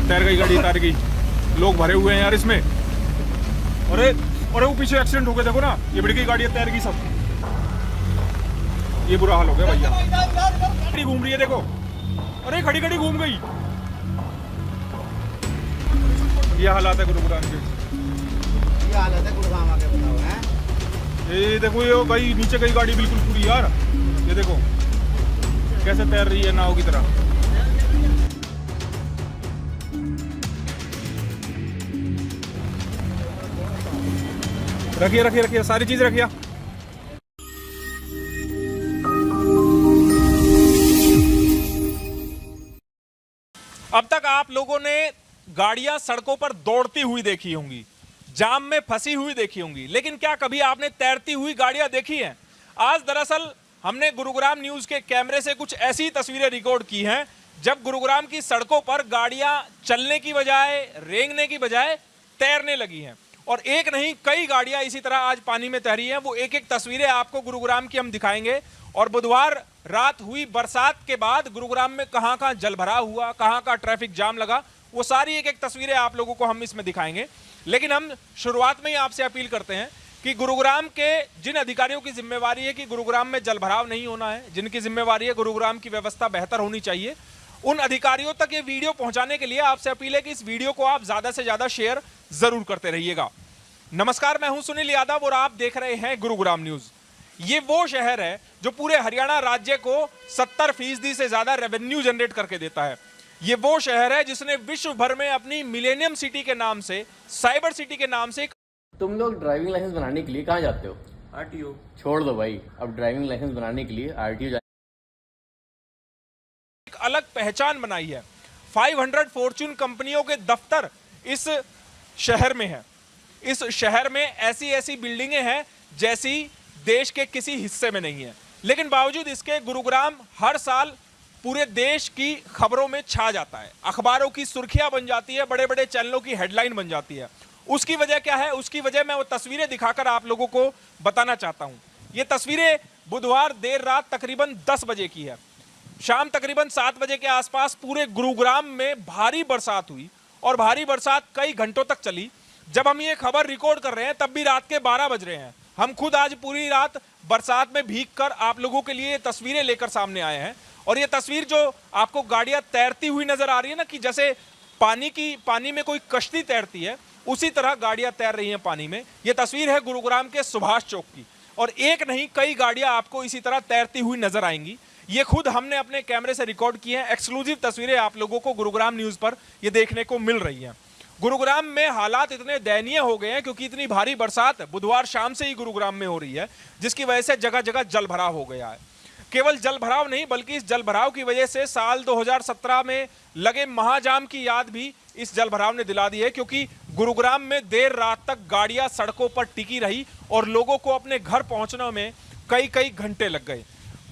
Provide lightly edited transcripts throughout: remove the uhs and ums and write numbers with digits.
तैर गई गाड़ी, तैर गई, लोग भरे हुए हैं यार इसमें। अरे वो पीछे एक्सीडेंट हो गया, देखो ना, ये बड़ी गई गाड़ी तैर गई सब। ये बुरा हाल हो गया भैया। गाड़ी घूम रही है देखो, अरे खड़ी खड़ी घूम गई। ये हालात है गुरुग्राम के, ये हालत है गुरुग्राम आके, बताओ हैं। ये देखो, ये गई नीचे गई गाड़ी बिल्कुल पूरी यार। ये देखो कैसे तैर रही है नाव की तरह। रखिए रखिए रखिए, सारी चीज रखिए। अब तक आप लोगों ने गाड़ियां सड़कों पर दौड़ती हुई देखी होंगी, जाम में फंसी हुई देखी होंगी, लेकिन क्या कभी आपने तैरती हुई गाड़ियां देखी हैं? आज दरअसल हमने गुरुग्राम न्यूज के कैमरे से कुछ ऐसी तस्वीरें रिकॉर्ड की हैं जब गुरुग्राम की सड़कों पर गाड़ियां चलने की बजाय, रेंगने की बजाय तैरने लगी हैं। और एक नहीं, कई गाड़ियां इसी तरह आज पानी में तैरी हैं। वो एक एक तस्वीरें आपको गुरुग्राम की हम दिखाएंगे। और बुधवार रात हुई बरसात के बाद गुरुग्राम में कहां कहां जलभराव हुआ, कहां कहां ट्रैफिक जाम लगा, वो सारी एक एक तस्वीरें आप लोगों को हम इसमें दिखाएंगे। लेकिन हम शुरुआत में ही आपसे अपील करते हैं कि गुरुग्राम के जिन अधिकारियों की जिम्मेवारी है कि गुरुग्राम में जलभराव नहीं होना है, जिनकी जिम्मेवारी है गुरुग्राम की व्यवस्था बेहतर होनी चाहिए, उन अधिकारियों तक ये वीडियो पहुंचाने के लिए आपसे अपील है कि इस वीडियो को आप ज्यादा से ज्यादा शेयर जरूर करते रहिएगा। नमस्कार, मैं हूं सुनील यादव और आप देख रहे हैं गुरुग्राम न्यूज। ये वो शहर है जो पूरे हरियाणा राज्य को 70% से ज्यादा रेवेन्यू जनरेट करके देता है। ये वो शहर है जिसने विश्व भर में अपनी मिलेनियम सिटी के नाम से, साइबर सिटी के नाम से। तुम लोग ड्राइविंग लाइसेंस बनाने के लिए कहाँ जाते हो? आरटीओ। छोड़ दो भाई, अब ड्राइविंग लाइसेंस बनाने के लिए आरटीओ एक अलग पहचान बनाई है। 500 फॉर्च्यून कंपनियों के दफ्तर इस शहर में है। इस शहर में ऐसी ऐसी बिल्डिंगें हैं जैसी देश के किसी हिस्से में नहीं है। लेकिन बावजूद इसके गुरुग्राम हर साल पूरे देश की खबरों में छा जाता है, अखबारों की सुर्खियां बन जाती है, बड़े बड़े चैनलों की हेडलाइन बन जाती है। उसकी वजह क्या है? उसकी वजह मैं वो तस्वीरें दिखाकर आप लोगों को बताना चाहता हूं। ये तस्वीरें बुधवार देर रात तकरीबन 10 बजे की है। शाम तकरीबन 7 बजे के आसपास पूरे गुरुग्राम में भारी बरसात हुई और भारी बरसात कई घंटों तक चली। जब हम ये खबर रिकॉर्ड कर रहे हैं तब भी रात के 12 बज रहे हैं। हम खुद आज पूरी रात बरसात में भीग कर आप लोगों के लिए तस्वीरें लेकर सामने आए हैं। और ये तस्वीर जो आपको गाड़ियां तैरती हुई नजर आ रही है ना, कि जैसे पानी में कोई कश्ती तैरती है, उसी तरह गाड़ियां तैर रही हैं पानी में। ये तस्वीर है गुरुग्राम के सुभाष चौक की। और एक नहीं, कई गाड़ियां आपको इसी तरह तैरती हुई नजर आएंगी। ये खुद हमने अपने कैमरे से रिकॉर्ड की हैं। एक्सक्लूसिव तस्वीरें आप लोगों को गुरुग्राम न्यूज पर ये देखने को मिल रही हैं। गुरुग्राम में हालात इतने दयनीय हो गए हैं क्योंकि इतनी भारी बरसात बुधवार शाम से ही गुरुग्राम में हो रही है, जिसकी वजह से जगह जगह जलभराव हो गया है। केवल जलभराव नहीं, बल्कि इस जलभराव की वजह से साल 2017 में लगे महाजाम की याद भी इस जलभराव ने दिला दी है। क्योंकि गुरुग्राम में देर रात तक गाड़ियां सड़कों पर टिकी रही और लोगों को अपने घर पहुंचने में कई कई घंटे लग गए।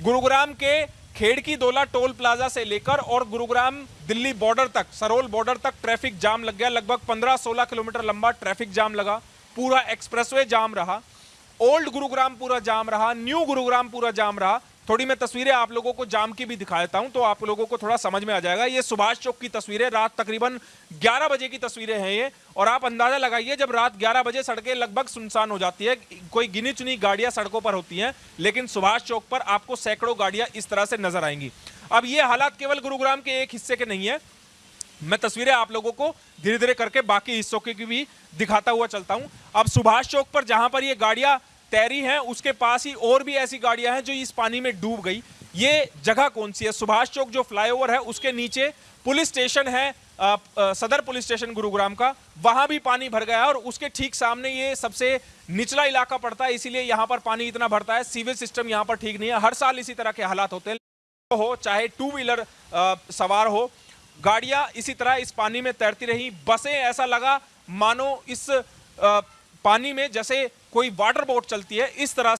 गुरुग्राम के खेड़की दोला टोल प्लाजा से लेकर और गुरुग्राम दिल्ली बॉर्डर तक, सरोल बॉर्डर तक ट्रैफिक जाम लग गया। लगभग 15-16 किलोमीटर लंबा ट्रैफिक जाम लगा। पूरा एक्सप्रेसवे जाम रहा, ओल्ड गुरुग्राम पूरा जाम रहा, न्यू गुरुग्राम पूरा जाम रहा। थोड़ी मैं तस्वीरें आप लोगों को जाम की भी दिखा देता हूं तो आप लोगों को थोड़ा समझ में आ जाएगा। ये सुभाष चौक की तस्वीरें, रात तकरीबन 11 बजे की तस्वीरें हैं ये। और आप अंदाजा लगाइए, जब रात 11 बजे सड़कें लगभग सुनसान हो जाती है, कोई गिनी चुनी गाड़ियां सड़कों पर होती हैं, लेकिन सुभाष चौक पर आपको सैकड़ों गाड़ियां इस तरह से नजर आएंगी। अब ये हालात केवल गुरुग्राम के एक हिस्से के नहीं है। मैं तस्वीरें आप लोगों को धीरे धीरे करके बाकी हिस्सों की भी दिखाता हुआ चलता हूं। अब सुभाष चौक पर जहां पर ये गाड़ियां तैरी हैं, उसके पास ही और भी ऐसी गाड़ियां हैं जो इस पानी में डूब गई। ये जगह कौन सी है? सुभाष चौक जो फ्लाईओवर है उसके नीचे पुलिस स्टेशन है, सदर पुलिस स्टेशन गुरुग्राम का, वहां भी पानी भर गया है। और उसके ठीक सामने ये सबसे निचला इलाका पड़ता है, इसीलिए यहाँ पर पानी इतना भरता है। सीवेज सिस्टम यहाँ पर ठीक नहीं है। हर साल इसी तरह के हालात होते हैं, हो चाहे 2 व्हीलर सवार हो, गाड़ियां इसी तरह इस पानी में तैरती रही। बसें ऐसा लगा मानो इस पानी में जैसे कोई वाटर बोट चलती है, इस तरह